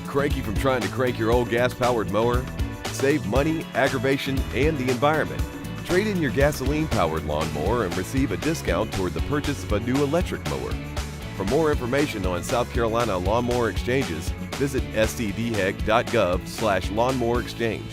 Cranky from trying to crank your old gas-powered mower? Save money, aggravation, and the environment. Trade in your gasoline-powered lawnmower and receive a discount toward the purchase of a new electric mower. For more information on South Carolina lawnmower exchanges, visit stdhec.gov/lawnmower exchange.